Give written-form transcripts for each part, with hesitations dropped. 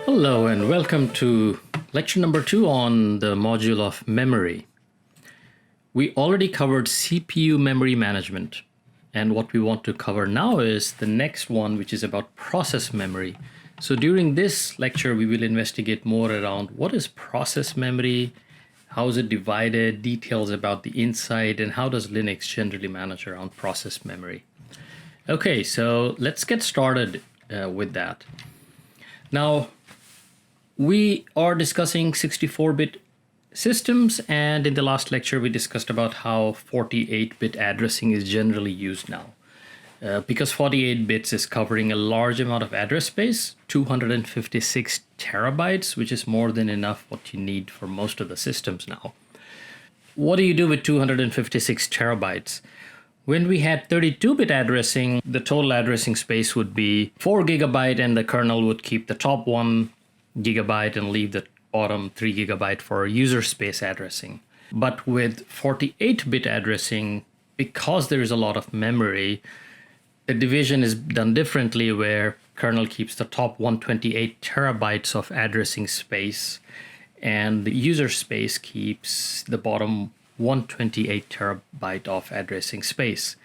Hello and welcome to lecture number 2 on the module of memory. We already covered CPU memory management, and what we want to cover now is the next one, which is about process memory. So during this lecture, we will investigate more around what is process memory, how is it divided, details about the inside, and how does Linux generally manage around process memory. Okay, so let's get started with that. Now, we are discussing 64-bit systems, and in the last lecture we discussed about how 48-bit addressing is generally used now. Because 48 bits is covering a large amount of address space, 256 terabytes, which is more than enough what you need for most of the systems now. What do you do with 256 terabytes? When we had 32-bit addressing, the total addressing space would be 4 gigabyte, and the kernel would keep the top 1 gigabyte and leave the bottom 3 gigabyte for user space addressing. But with 48-bit addressing, because there is a lot of memory, the division is done differently, where kernel keeps the top 128 terabytes of addressing space, and the user space keeps the bottom 128 terabyte of addressing space.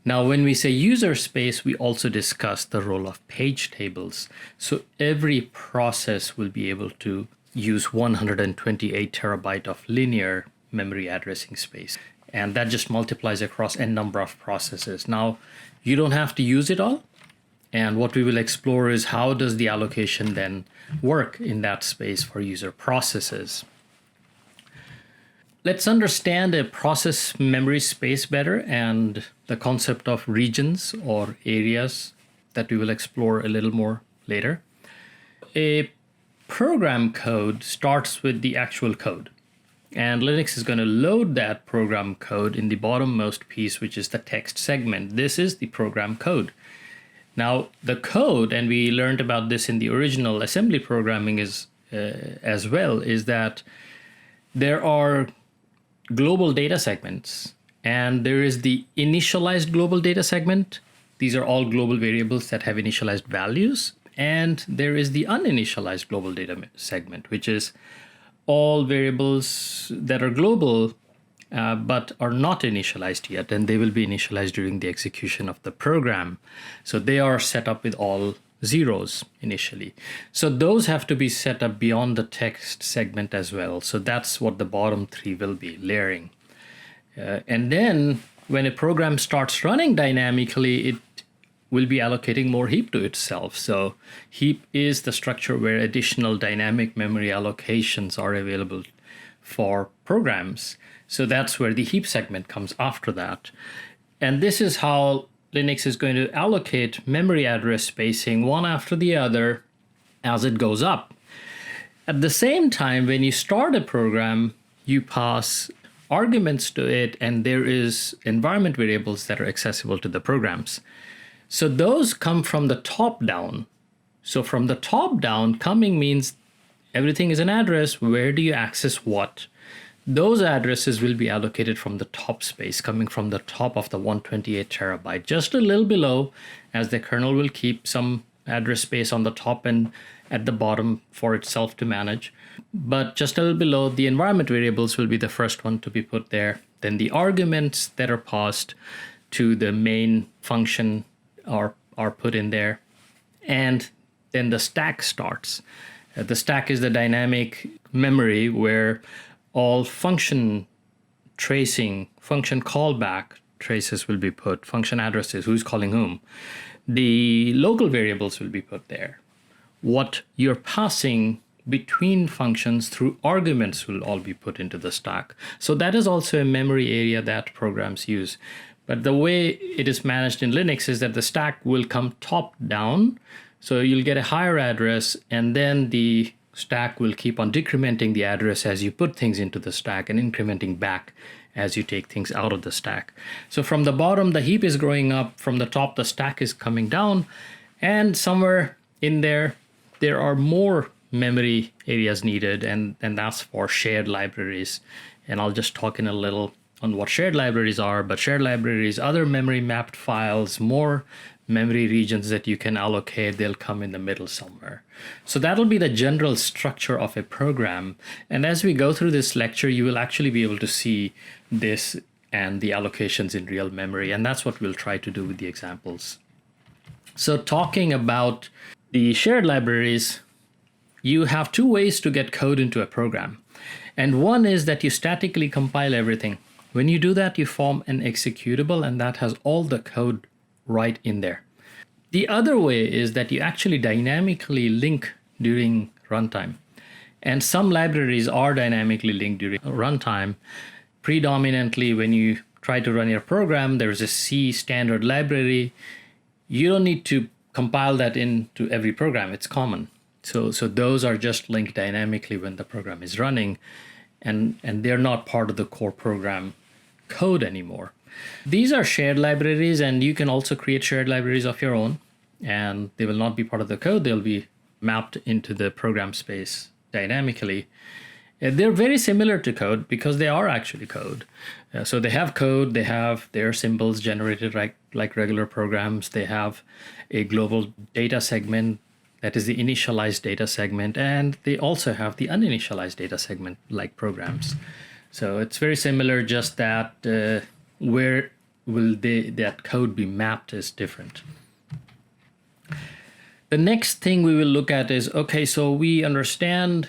Now, when we say user space, we also discuss the role of page tables. So every process will be able to use 128 terabyte of linear memory addressing space. And that just multiplies across n number of processes. Now, you don't have to use it all. And what we will explore is how does the allocation then work in that space for user processes. Let's understand a process memory space better and the concept of regions or areas that we will explore a little more later. A program code starts with the actual code, and Linux is going to load that program code in the bottommost piece, which is the text segment. This is the program code. Now, the code, and we learned about this in the original assembly programming as well, is that there are global data segments, and there is the initialized global data segment. These are all global variables that have initialized values. And there is the uninitialized global data segment, which is all variables that are global but are not initialized yet, and they will be initialized during the execution of the program. So they are set up with all zeros initially. So those have to be set up beyond the text segment as well. So that's what the bottom 3 will be, layering. And then when a program starts running dynamically, it will be allocating more heap to itself. So heap is the structure where additional dynamic memory allocations are available for programs. So that's where the heap segment comes after that. And this is how Linux is going to allocate memory address spacing one after the other as it goes up. At the same time, when you start a program, you pass arguments to it, and there is environment variables that are accessible to the programs. So those come from the top down. So from the top down, coming means everything is an address. Where do you access what? Those addresses will be allocated from the top space, coming from the top of the 128 terabyte, just a little below, as the kernel will keep some address space on the top and at the bottom for itself to manage. But just a little below, the environment variables will be the first one to be put there. Then the arguments that are passed to the main function are put in there. And then the stack starts. The stack is the dynamic memory where all function tracing, function callback traces will be put, function addresses, who's calling whom. The local variables will be put there. What you're passing between functions through arguments will all be put into the stack. So that is also a memory area that programs use. But the way it is managed in Linux is that the stack will come top down. So you'll get a higher address, and then the stack will keep on decrementing the address as you put things into the stack and incrementing back as you take things out of the stack. So from the bottom, the heap is growing up. From the top, the stack is coming down. And somewhere in there, there are more memory areas needed, and that's for shared libraries. And I'll just talk in a little on what shared libraries are, but shared libraries, other memory mapped files, more memory regions that you can allocate, they'll come in the middle somewhere. So that'll be the general structure of a program. And as we go through this lecture, you will actually be able to see this and the allocations in real memory. And that's what we'll try to do with the examples. So talking about the shared libraries, you have two ways to get code into a program. And one is that you statically compile everything. When you do that, you form an executable, and that has all the code right in there. The other way is that you actually dynamically link during runtime. And some libraries are dynamically linked during runtime. Predominantly, when you try to run your program, there's a C standard library. You don't need to compile that into every program. It's common. So those are just linked dynamically when the program is running, and they're not part of the core program code anymore. These are shared libraries, and you can also create shared libraries of your own, and they will not be part of the code. They'll be mapped into the program space dynamically. They're very similar to code because they are actually code. So they have code, they have their symbols generated like regular programs. They have a global data segment that is the initialized data segment, and they also have the uninitialized data segment like programs. So it's very similar, just that where will that code be mapped is different. The next thing we will look at is, okay, so we understand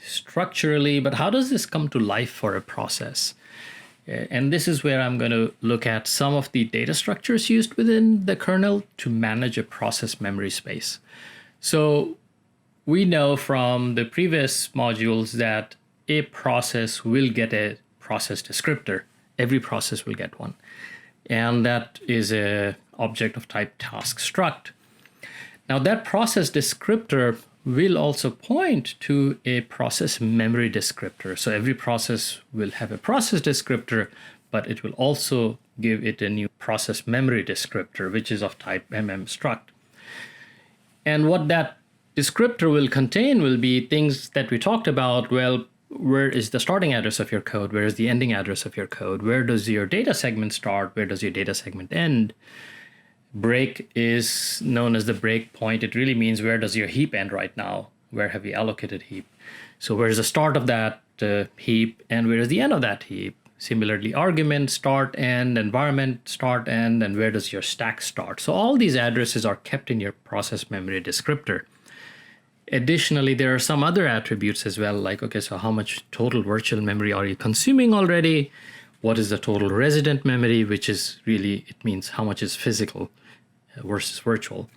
structurally, but how does this come to life for a process? And this is where I'm going to look at some of the data structures used within the kernel to manage a process memory space. So we know from the previous modules that a process will get a process descriptor. Every process will get one. And that is an object of type task struct. Now that process descriptor will also point to a process memory descriptor. So every process will have a process descriptor, but it will also give it a new process memory descriptor, which is of type struct. And what that descriptor will contain will be things that we talked about. Well, where is the starting address of your code? Where is the ending address of your code? Where does your data segment start? Where does your data segment end? Break is known as the break point. It really means where does your heap end right now? Where have you allocated heap? So where is the start of that heap and where is the end of that heap? Similarly, argument, start, end, environment, start, end, and where does your stack start? So all these addresses are kept in your process memory descriptor. Additionally, there are some other attributes as well, like, okay, so how much total virtual memory are you consuming already? What is the total resident memory, which is really, it means how much is physical versus virtual.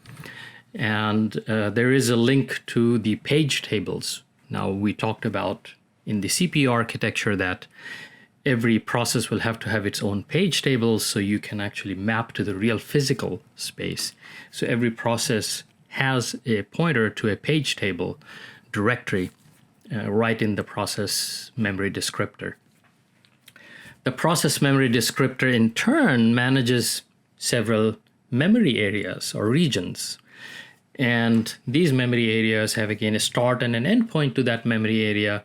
And there is a link to the page tables. Now, we talked about in the CPU architecture that every process will have to have its own page tables, so you can actually map to the real physical space. So every process has a pointer to a page table directory right in the process memory descriptor. The process memory descriptor in turn manages several memory areas or regions. And these memory areas have again a start and an end point to that memory area.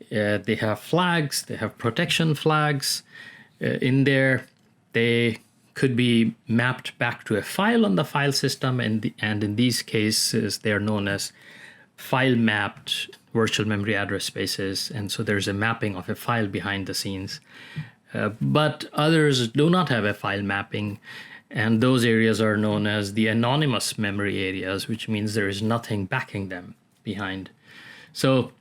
They have flags, they have protection flags in there. They could be mapped back to a file on the file system, and in these cases, they are known as file-mapped virtual memory address spaces, and so there's a mapping of a file behind the scenes. But others do not have a file mapping, and those areas are known as the anonymous memory areas, which means there is nothing backing them behind. So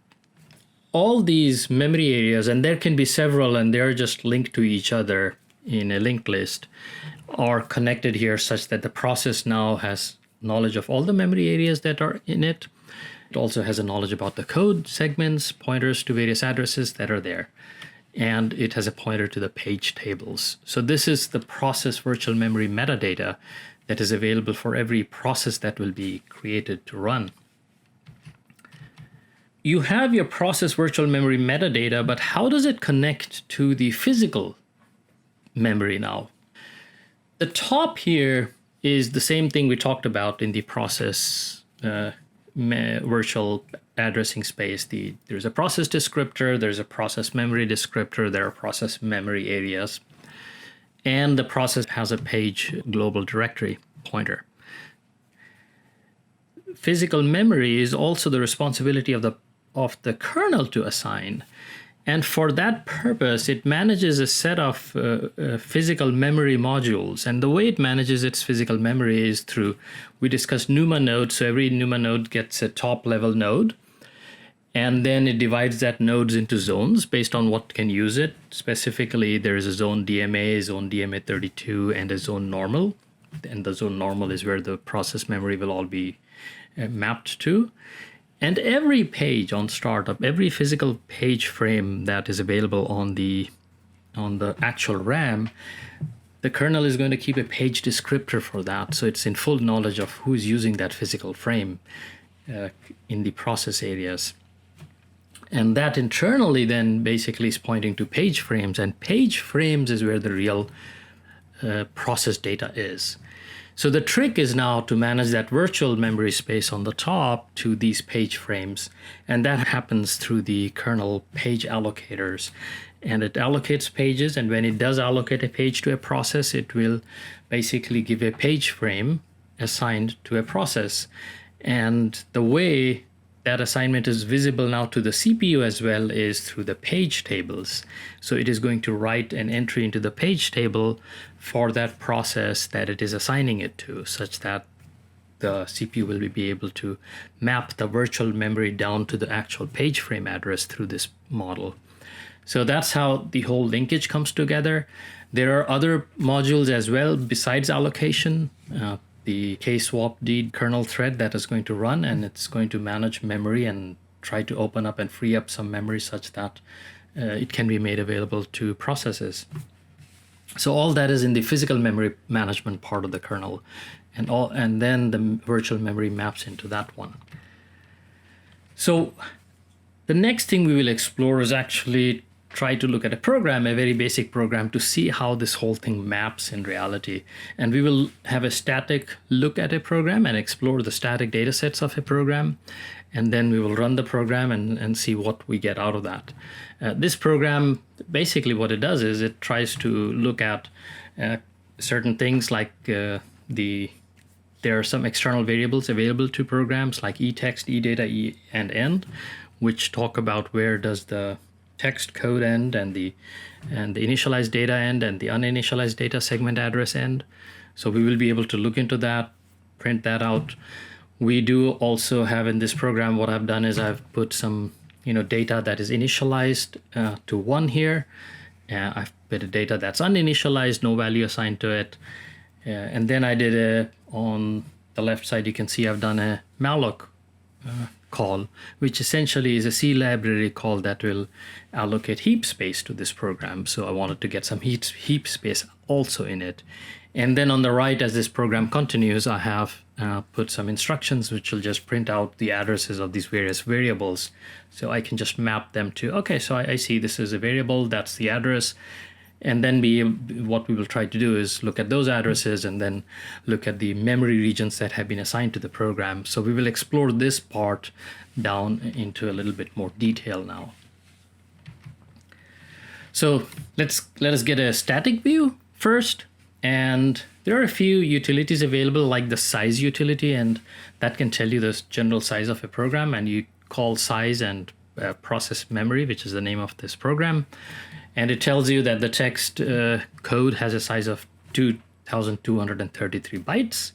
all these memory areas, and there can be several, and they're just linked to each other in a linked list, are connected here such that the process now has knowledge of all the memory areas that are in it. It also has a knowledge about the code segments, pointers to various addresses that are there. And it has a pointer to the page tables. So this is the process virtual memory metadata that is available for every process that will be created to run. You have your process virtual memory metadata, but how does it connect to the physical memory now? The top here is the same thing we talked about in the process virtual addressing space. There's a process descriptor, there's a process memory descriptor, there are process memory areas, and the process has a page global directory pointer. physical memory is also the responsibility of the kernel to assign. And for that purpose, it manages a set of physical memory modules. And the way it manages its physical memory is through, we discussed NUMA nodes. So every NUMA node gets a top level node. And then it divides that nodes into zones based on what can use it. Specifically, there is a zone DMA, zone DMA32, and a zone normal. And the zone normal is where the process memory will all be mapped to. And every page on startup, every physical page frame that is available on the actual RAM, the kernel is going to keep a page descriptor for that. So it's in full knowledge of who's using that physical frame in the process areas. And that internally then basically is pointing to page frames. And page frames is where the real process data is. So the trick is now to manage that virtual memory space on the top to these page frames. And that happens through the kernel page allocators. And it allocates pages. And when it does allocate a page to a process, it will basically give a page frame assigned to a process. And the way that assignment is visible now to the CPU as well is through the page tables. So it is going to write an entry into the page table for that process that it is assigning it to, such that the CPU will be able to map the virtual memory down to the actual page frame address through this model. So that's how the whole linkage comes together. There are other modules as well besides allocation. The kswapd kernel thread that is going to run, and it's going to manage memory and try to open up and free up some memory such that it can be made available to processes. So all that is in the physical memory management part of the kernel, and then the virtual memory maps into that one. So the next thing we will explore is actually try to look at a program, a very basic program, to see how this whole thing maps in reality. And we will have a static look at a program and explore the static data sets of a program. And then we will run the program and see what we get out of that. This program, basically what it does is it tries to look at certain things like there are some external variables available to programs like eText, eData, and end, which talk about where does the text code end and the initialized data end and the uninitialized data segment address end. So we will be able to look into that, print that out. We do also have in this program, what I've done is I've put some data that is initialized to 1 here. I've put a data that's uninitialized, no value assigned to it. And then I did on the left side, you can see I've done a malloc call, which essentially is a C library call that will allocate heap space to this program. So I wanted to get some heap space also in it. And then on the right, as this program continues, I have put some instructions which will just print out the addresses of these various variables. So I can just map them to, okay, so I see this is a variable, that's the address. And then what we will try to do is look at those addresses and then look at the memory regions that have been assigned to the program. So we will explore this part down into a little bit more detail now. So let us get a static view first. And there are a few utilities available, like the size utility, and that can tell you the general size of a program. And you call size and process memory, which is the name of this program. And it tells you that the text code has a size of 2,233 bytes.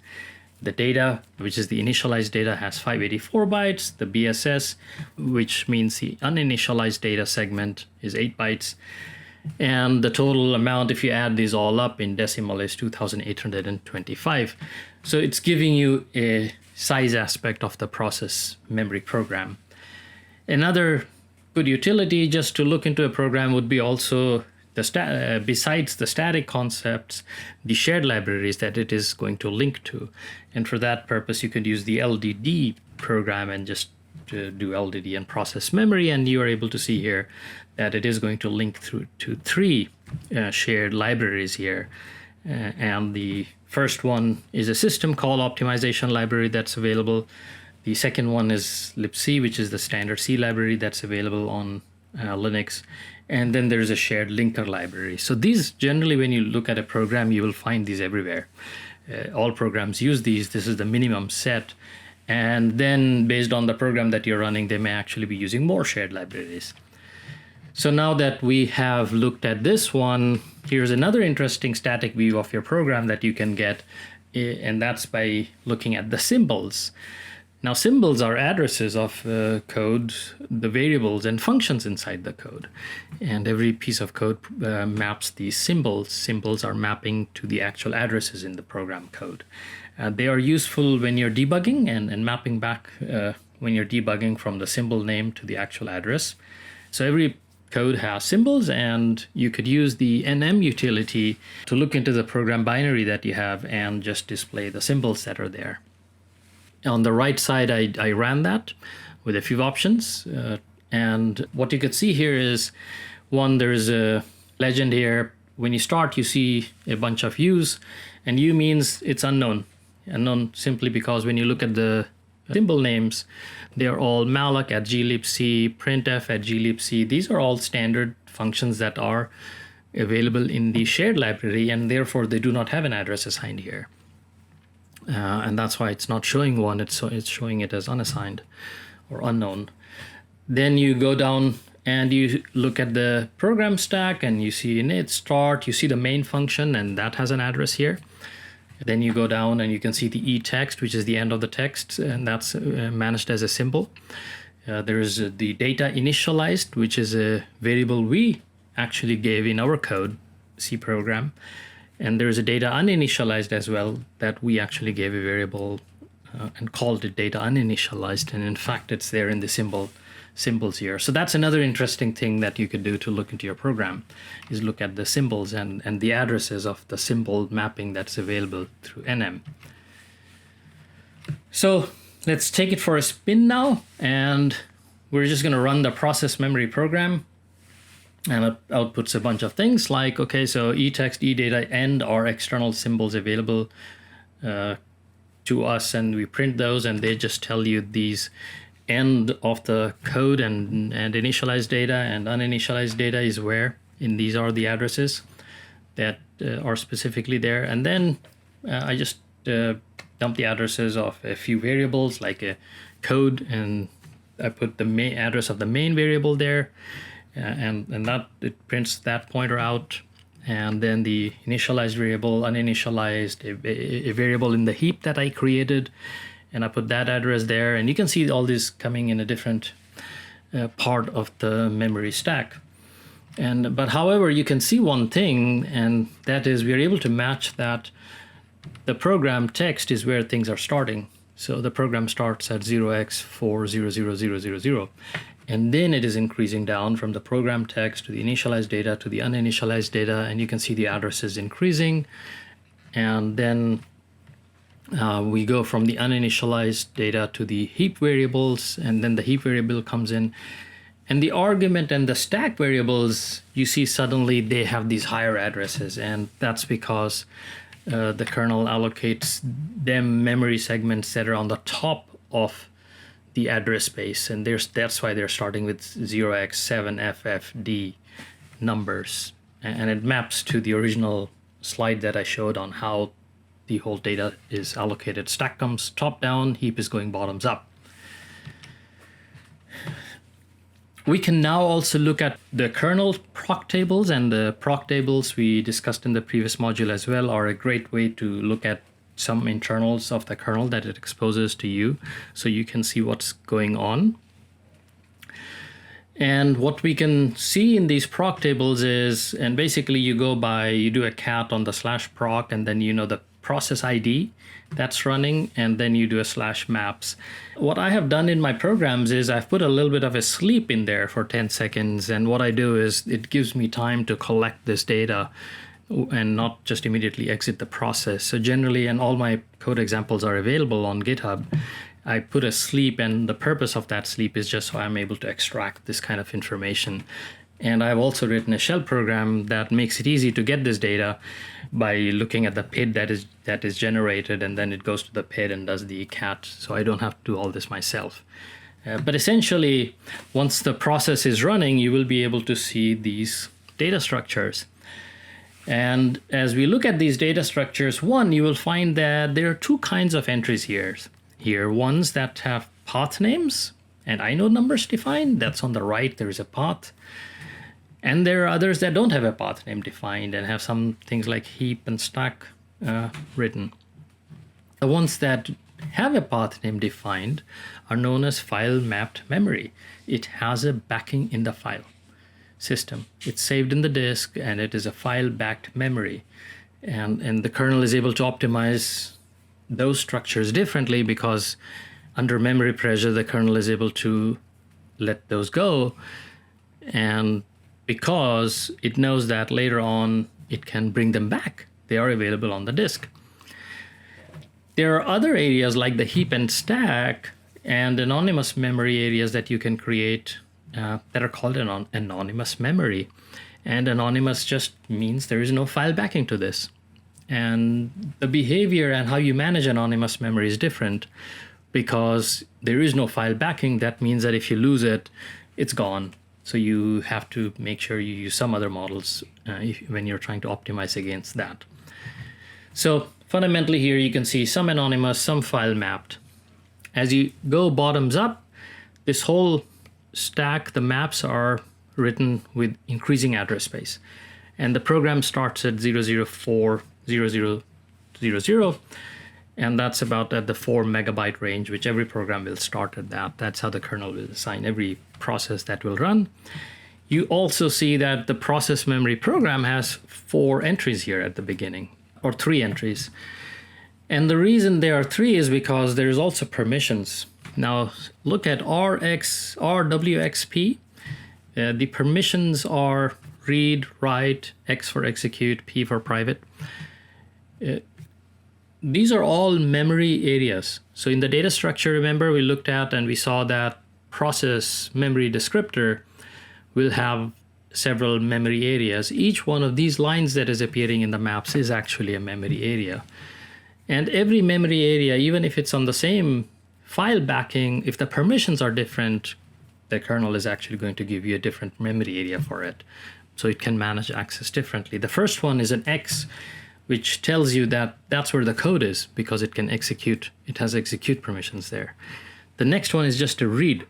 The data, which is the initialized data, has 584 bytes. The BSS, which means the uninitialized data segment, is 8 bytes. And the total amount, if you add these all up in decimal, is 2,825. So it's giving you a size aspect of the process memory program. Another good utility just to look into a program would be also besides the static concepts, the shared libraries that it is going to link to. And for that purpose, you could use the LDD program and just do LDD and process memory. And you are able to see here that it is going to link through to 3 shared libraries here. And the first one is a system call optimization library that's available. The second one is libc, which is the standard C library that's available on Linux. And then there's a shared linker library. So these generally, when you look at a program, you will find these everywhere. All programs use these. This is the minimum set. And then based on the program that you're running, they may actually be using more shared libraries. So now that we have looked at this one, here's another interesting static view of your program that you can get, and that's by looking at the symbols. Now, symbols are addresses of code, the variables and functions inside the code. And every piece of code maps these symbols. Symbols are mapping to the actual addresses in the program code. They are useful when you're debugging and mapping back when you're debugging from the symbol name to the actual address. So every code has symbols, and you could use the nm utility to look into the program binary that you have and just display the symbols that are there. On the right side, I ran that with a few options. And what you could see here is, one, there's a legend here. When you start, you see a bunch of U's, and U means it's unknown. Unknown simply because when you look at the symbol names, they are all malloc at glibc, printf at glibc. These are all standard functions that are available in the shared library, and therefore they do not have an address assigned here. And that's why it's not showing one, it's showing it as unassigned or unknown. Then you go down and you look at the program stack, and you see init, start, you see the main function, and that has an address here. Then you go down and you can see the eText, which is the end of the text, and that's managed as a symbol. There is the data initialized, which is a variable we actually gave in our code, C program. And there is a data uninitialized as well that we actually gave a variable and called it data uninitialized. And in fact, it's there in the symbols here. So that's another interesting thing that you could do to look into your program, is look at the symbols and the addresses of the symbol mapping that's available through nm. So let's take it for a spin now, and we're just going to run the process memory program. And it outputs a bunch of things like, okay, so eText, eData, and our external symbols available to us, and we print those, and they just tell you these end of the code and initialized data and uninitialized data is where, and these are the addresses that are specifically there. And then I just dump the addresses of a few variables like a code, and I put the main address of the main variable there. And that it prints that pointer out, and then the initialized variable, uninitialized, a variable in the heap that I created, and I put that address there. And you can see all this coming in a different part of the memory stack. But however, you can see one thing, and that is we are able to match that the program text is where things are starting. So the program starts at 0x400000. And then it is increasing down from the program text to the initialized data to the uninitialized data, and you can see the addresses increasing. And then we go from the uninitialized data to the heap variables, and then the heap variable comes in. And the argument and the stack variables, you see suddenly they have these higher addresses, and that's because the kernel allocates them memory segments that are on the top of the address space, and that's why they're starting with 0x7ffd numbers, and it maps to the original slide that I showed on how the whole data is allocated. Stack comes top down, heap is going bottoms up. We can now also look at the kernel proc tables, and the proc tables we discussed in the previous module as well are a great way to look at some internals of the kernel that it exposes to you, so you can see what's going on. And what we can see in these proc tables is, and basically you do a cat on the /proc, and then you know the process ID that's running, and then you do a /maps. What I have done in my programs is I've put a little bit of a sleep in there for 10 seconds, and what I do is it gives me time to collect this data and not just immediately exit the process. So generally, and all my code examples are available on GitHub, I put a sleep, and the purpose of that sleep is just so I'm able to extract this kind of information. And I've also written a shell program that makes it easy to get this data by looking at the PID that is generated, and then it goes to the PID and does the cat, so I don't have to do all this myself. But essentially, once the process is running, you will be able to see these data structures. And as we look at these data structures, one, you will find that there are two kinds of entries here. here, ones that have path names and inode numbers defined. That's on the right, there's a path. And there are others that don't have a path name defined and have some things like heap and stack written. The ones that have a path name defined are known as file mapped memory. It has a backing in the file system. It's saved in the disk and it is a file backed memory. And the kernel is able to optimize those structures differently because under memory pressure, the kernel is able to let those go. And because it knows that later on it can bring them back, they are available on the disk. There are other areas like the heap and stack and anonymous memory areas that you can create that are called anonymous memory. And anonymous just means there is no file backing to this. And the behavior and how you manage anonymous memory is different because there is no file backing. That means that if you lose it, it's gone. So you have to make sure you use some other models when you're trying to optimize against that. So fundamentally here you can see some anonymous, some file mapped. As you go bottoms up, this whole stack, the maps are written with increasing address space. And the program starts at 0040000, and that's about at the 4 megabyte range, which every program will start at that. That's how the kernel will assign every process that will run. You also see that the process memory program has 4 entries here at the beginning, or 3 entries. And the reason there are 3 is because there's also permissions. Now look at RWXP. The permissions are read, write, X for execute, P for private. These are all memory areas. So in the data structure, remember we looked at and we saw that process memory descriptor will have several memory areas. Each one of these lines that is appearing in the maps is actually a memory area. And every memory area, even if it's on the same file backing, if the permissions are different, the kernel is actually going to give you a different memory area for it. So it can manage access differently. The first one is an X, which tells you that that's where the code is because it can execute, it has execute permissions there. The next one is just a read.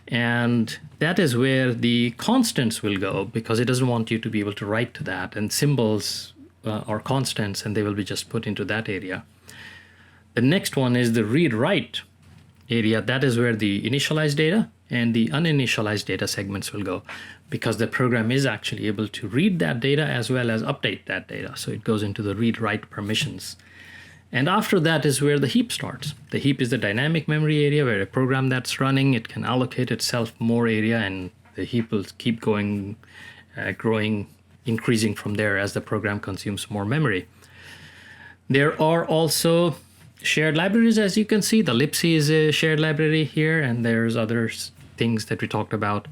And that is where the constants will go because it doesn't want you to be able to write to that. And symbols are constants and they will be just put into that area. The next one is the read-write area. That is where the initialized data and the uninitialized data segments will go because the program is actually able to read that data as well as update that data. So it goes into the read-write permissions. And after that is where the heap starts. The heap is the dynamic memory area where a program that's running, it can allocate itself more area and the heap will keep going, growing, increasing from there as the program consumes more memory. There are also shared libraries, as you can see. The libc is a shared library here, and there's other things that we talked about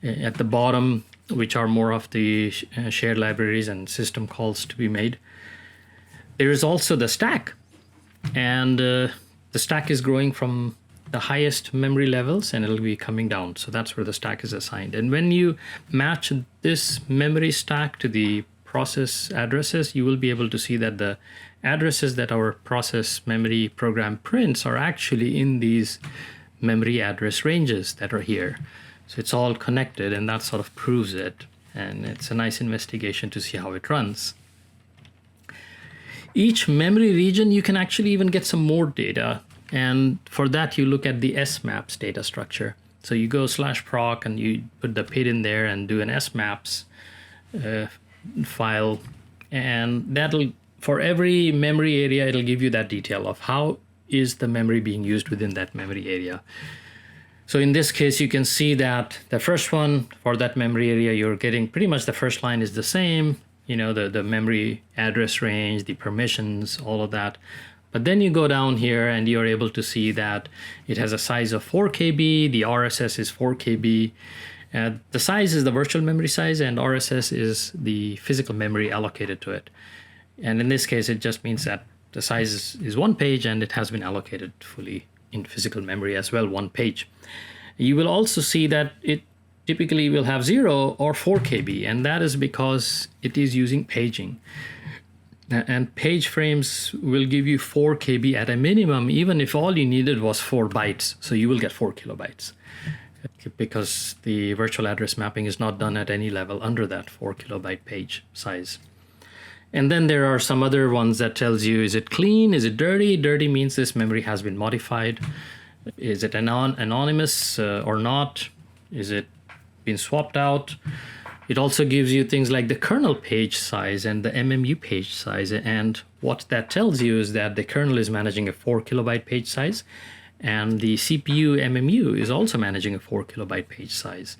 at the bottom, which are more of the shared libraries and system calls to be made. There is also the stack, and the stack is growing from the highest memory levels and it'll be coming down. So that's where the stack is assigned. And when you match this memory stack to the process addresses, you will be able to see that the addresses that our process memory program prints are actually in these memory address ranges that are here. So it's all connected and that sort of proves it. And it's a nice investigation to see how it runs. Each memory region, you can actually even get some more data. And for that, you look at the SMAPS data structure. So you go /proc and you put the PID in there and do an SMAPS file. And that'll, for every memory area, it'll give you that detail of how is the memory being used within that memory area. So in this case, you can see that the first one for that memory area, you're getting pretty much the first line is the same, you know, the memory address range, the permissions, all of that. But then you go down here and you're able to see that it has a size of 4 KB, the RSS is 4 KB. The size is the virtual memory size and RSS is the physical memory allocated to it. And in this case, it just means that the size is 1 page and it has been allocated fully in physical memory as well, 1 page. You will also see that it typically will have 0 or 4 KB, and that is because it is using paging. And page frames will give you 4 KB at a minimum, even if all you needed was 4 bytes. So you will get 4 kilobytes because the virtual address mapping is not done at any level under that 4 kilobyte page size. And then there are some other ones that tells you, is it clean? Is it dirty? Dirty means this memory has been modified. Is it anonymous or not? Is it been swapped out? It also gives you things like the kernel page size and the MMU page size. And what that tells you is that the kernel is managing a 4 kilobyte page size, and the CPU MMU is also managing a 4 kilobyte page size.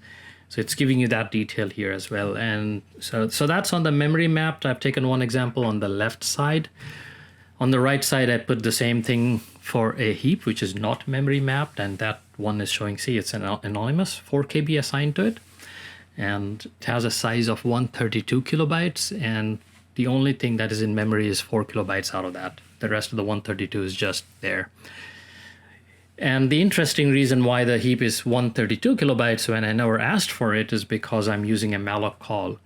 So it's giving you that detail here as well. And so that's on the memory mapped. I've taken one example on the left side. On the right side, I put the same thing for a heap, which is not memory mapped. And that one is showing, see, it's anonymous, 4 KB assigned to it. And it has a size of 132 kilobytes. And the only thing that is in memory is 4 kilobytes out of that. The rest of the 132 is just there. And the interesting reason why the heap is 132 kilobytes when I never asked for it is because I'm using a malloc call.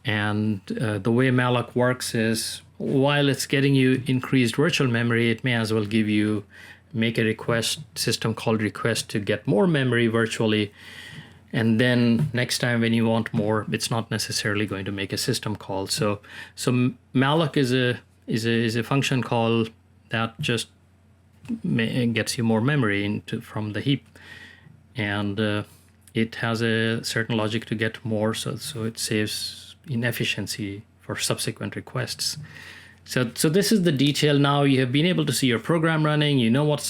And the way malloc works is, while it's getting you increased virtual memory, it may as well make a request, system call request to get more memory virtually. And then next time when you want more, it's not necessarily going to make a system call. So malloc is a function call that just gets you more memory from the heap, and it has a certain logic to get more, so it saves inefficiency for subsequent requests. So this is the detail. Now you have been able to see your program running. You know what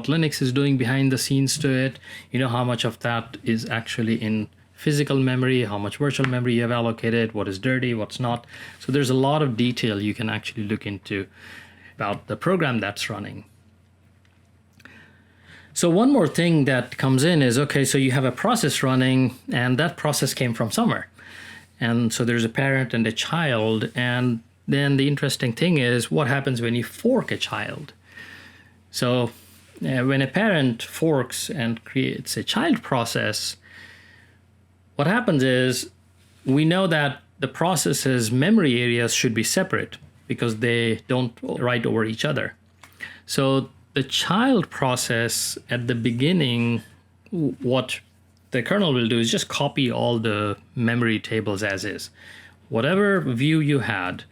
Linux is doing behind the scenes to it. You know how much of that is actually in physical memory, how much virtual memory you have allocated, what is dirty, what's not. So there's a lot of detail you can actually look into about the program that's running. So one more thing that comes in is, okay, so you have a process running, and that process came from somewhere. And so there's a parent and a child. And then the interesting thing is, what happens when you fork a child? So when a parent forks and creates a child process, what happens is, we know that the process's memory areas should be separate because they don't write over each other. So the child process at the beginning, what the kernel will do is just copy all the memory tables as is. Whatever view you had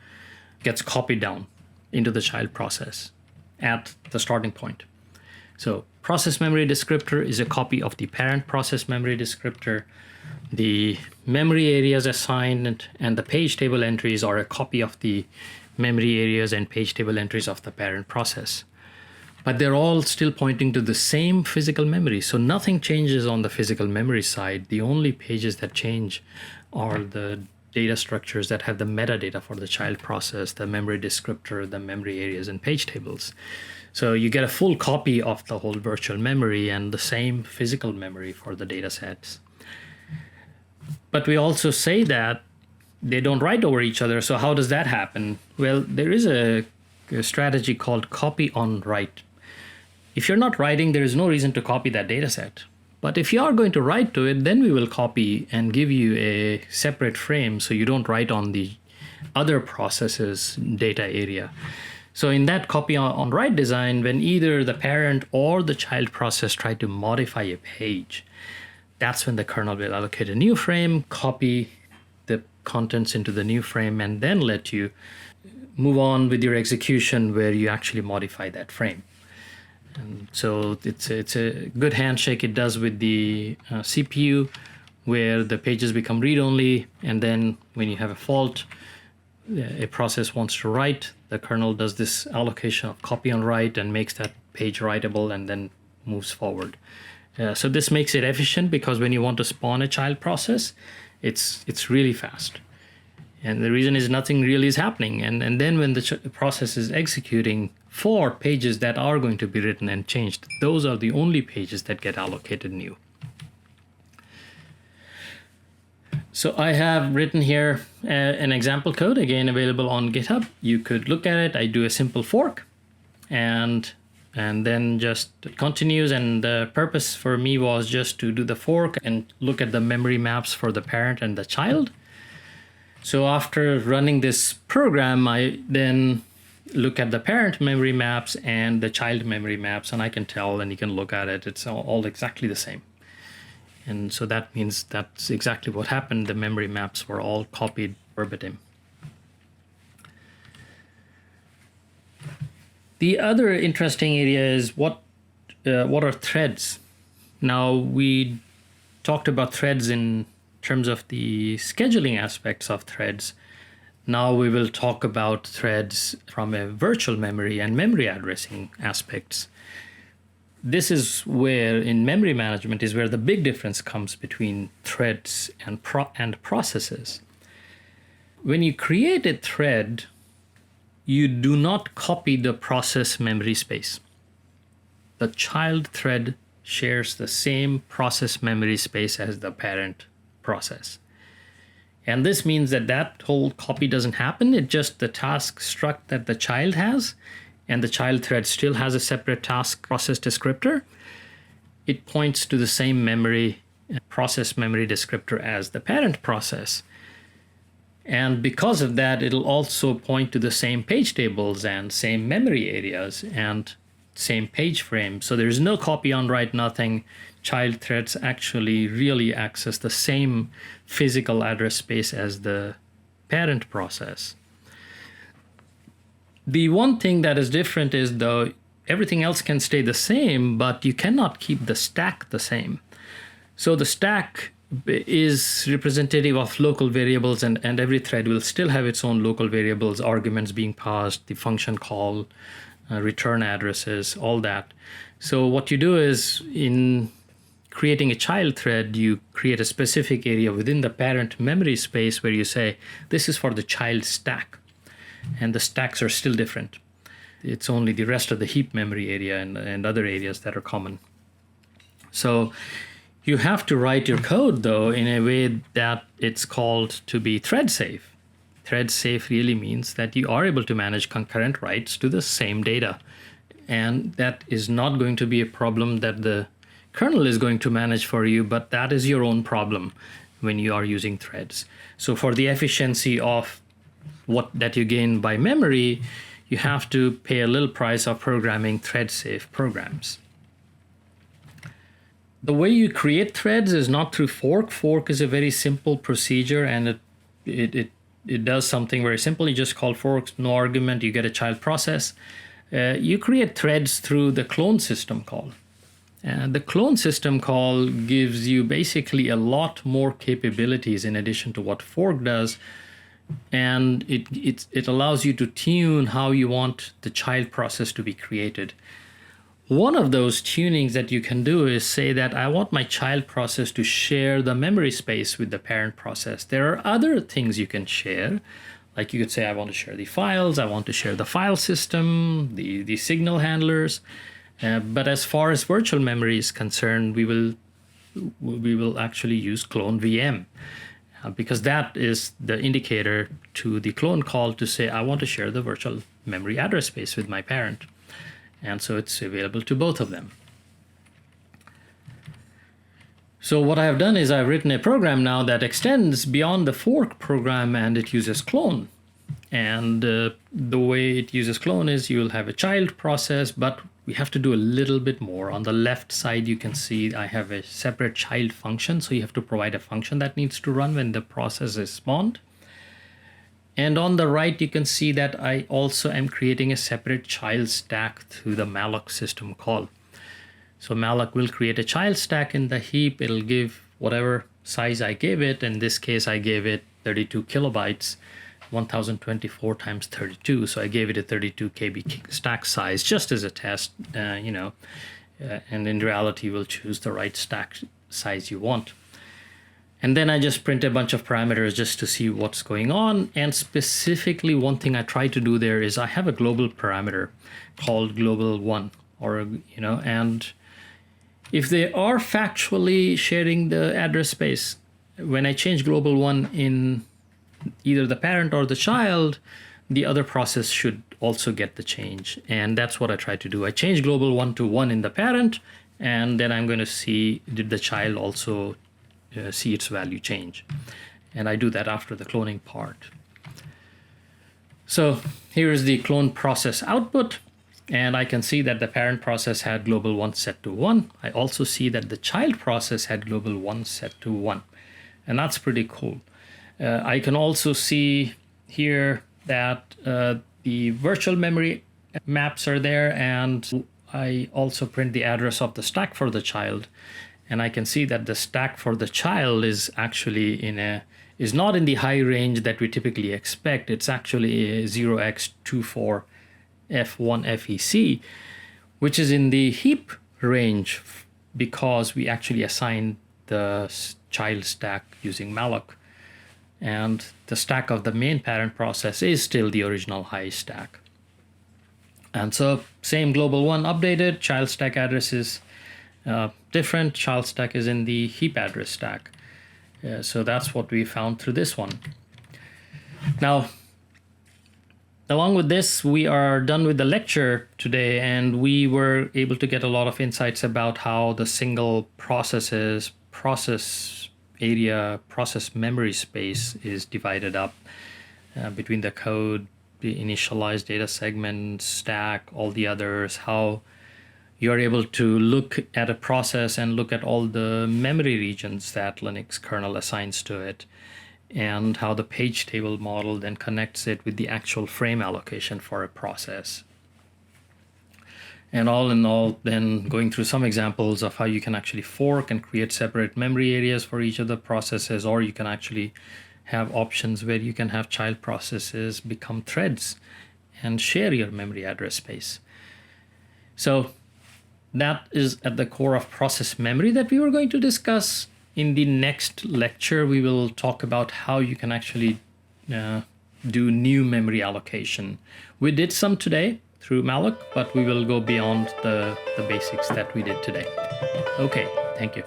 gets copied down into the child process at the starting point. So process memory descriptor is a copy of the parent process memory descriptor. The memory areas assigned and the page table entries are a copy of the memory areas and page table entries of the parent process. But they're all still pointing to the same physical memory. So nothing changes on the physical memory side. The only pages that change are the data structures that have the metadata for the child process, the memory descriptor, the memory areas, and page tables. So you get a full copy of the whole virtual memory and the same physical memory for the data sets. But we also say that they don't write over each other. So how does that happen? Well, there is a strategy called copy on write. If you're not writing, there is no reason to copy that data set. But if you are going to write to it, then we will copy and give you a separate frame so you don't write on the other process's data area. So in that copy on write design, when either the parent or the child process try to modify a page, that's when the kernel will allocate a new frame, copy the contents into the new frame, and then let you move on with your execution where you actually modify that frame. And so it's a good handshake it does with the CPU, where the pages become read-only, and then when you have a fault, a process wants to write, the kernel does this allocation of copy on write and makes that page writable and then moves forward. So this makes it efficient because when you want to spawn a child process, it's really fast. And the reason is nothing really is happening. And then when the process is executing for pages that are going to be written and changed, those are the only pages that get allocated new. So I have written here an example code, again available on GitHub. You could look at it. I do a simple fork and then just it continues. And the purpose for me was just to do the fork and look at the memory maps for the parent and the child. So after running this program, I then look at the parent memory maps and the child memory maps, and I can tell, and you can look at it, it's all exactly the same. And so that means that's exactly what happened. The memory maps were all copied verbatim. The other interesting area is what are threads? Now, we talked about threads in terms of the scheduling aspects of threads. Now we will talk about threads from a virtual memory and memory addressing aspects. This is where, in memory management, is where the big difference comes between threads and processes. When you create a thread, you do not copy the process memory space. The child thread shares the same process memory space as the parent process. And this means that that whole copy doesn't happen. It's just the task struct that the child has, and the child thread still has a separate task process descriptor. It points to the same memory, process memory descriptor as the parent process. And because of that, it'll also point to the same page tables and same memory areas and same page frame. So there's no copy on write, nothing. Child threads actually really access the same physical address space as the parent process. The one thing that is different is, though, everything else can stay the same, but you cannot keep the stack the same. So the stack is representative of local variables, and every thread will still have its own local variables, arguments being passed, the function call, return addresses, all that. So what you do is, in creating a child thread, you create a specific area within the parent memory space where you say, this is for the child stack. And the stacks are still different. It's only the rest of the heap memory area and other areas that are common. So you have to write your code, though, in a way that it's called to be thread safe. Thread safe really means that you are able to manage concurrent writes to the same data. And that is not going to be a problem that the kernel is going to manage for you, but that is your own problem when you are using threads. So for the efficiency of what that you gain by memory, you have to pay a little price of programming thread-safe programs. The way you create threads is not through fork. Fork is a very simple procedure, and it does something very simple. You just call forks, no argument, you get a child process. You create threads through the clone system call. The clone system call gives you basically a lot more capabilities in addition to what fork does. And it allows you to tune how you want the child process to be created. One of those tunings that you can do is say that I want my child process to share the memory space with the parent process. There are other things you can share. Like you could say, I want to share the files, I want to share the file system, the signal handlers. But as far as virtual memory is concerned, we will actually use clone VM. Because that is the indicator to the clone call to say, I want to share the virtual memory address space with my parent. And so it's available to both of them. So what I have done is I've written a program now that extends beyond the fork program, and it uses clone. And the way it uses clone is you'll have a child process, but we have to do a little bit more. On the left side, you can see I have a separate child function. So you have to provide a function that needs to run when the process is spawned. And on the right, you can see that I also am creating a separate child stack through the malloc system call. So malloc will create a child stack in the heap. It'll give whatever size I gave it. In this case, I gave it 32 kilobytes. 1024 times 32, so I gave it a 32 KB stack size just as a test, and in reality we'll choose the right stack size you want. And then I just print a bunch of parameters just to see what's going on. And specifically, one thing I try to do there is I have a global parameter called global1, and if they are factually sharing the address space, when I change global1 in either the parent or the child, the other process should also get the change. And that's what I try to do. I change global1 to 1 in the parent, and then I'm going to see, did the child also see its value change? And I do that after the cloning part. So here is the clone process output. And I can see that the parent process had global 1 set to 1. I also see that the child process had global 1 set to 1. And that's pretty cool. I can also see here that the virtual memory maps are there, and I also print the address of the stack for the child. And I can see that the stack for the child is actually is not in the high range that we typically expect. It's actually a 0x24F1FEC, which is in the heap range because we actually assigned the child stack using malloc. And the stack of the main parent process is still the original high stack. And so same global 1 updated, child stack address is different, child stack is in the heap address stack. So that's what we found through this one. Now, along with this, we are done with the lecture today, and we were able to get a lot of insights about how the single processes, process area, process memory space is divided up between the code, the initialized data segment, stack, all the others, how you're able to look at a process and look at all the memory regions that Linux kernel assigns to it, and how the page table model then connects it with the actual frame allocation for a process. And all in all, then going through some examples of how you can actually fork and create separate memory areas for each of the processes, or you can actually have options where you can have child processes become threads and share your memory address space. So that is at the core of process memory that we were going to discuss. In the next lecture, we will talk about how you can actually do new memory allocation. We did some today through malloc, but we will go beyond the basics that we did today. Okay, thank you.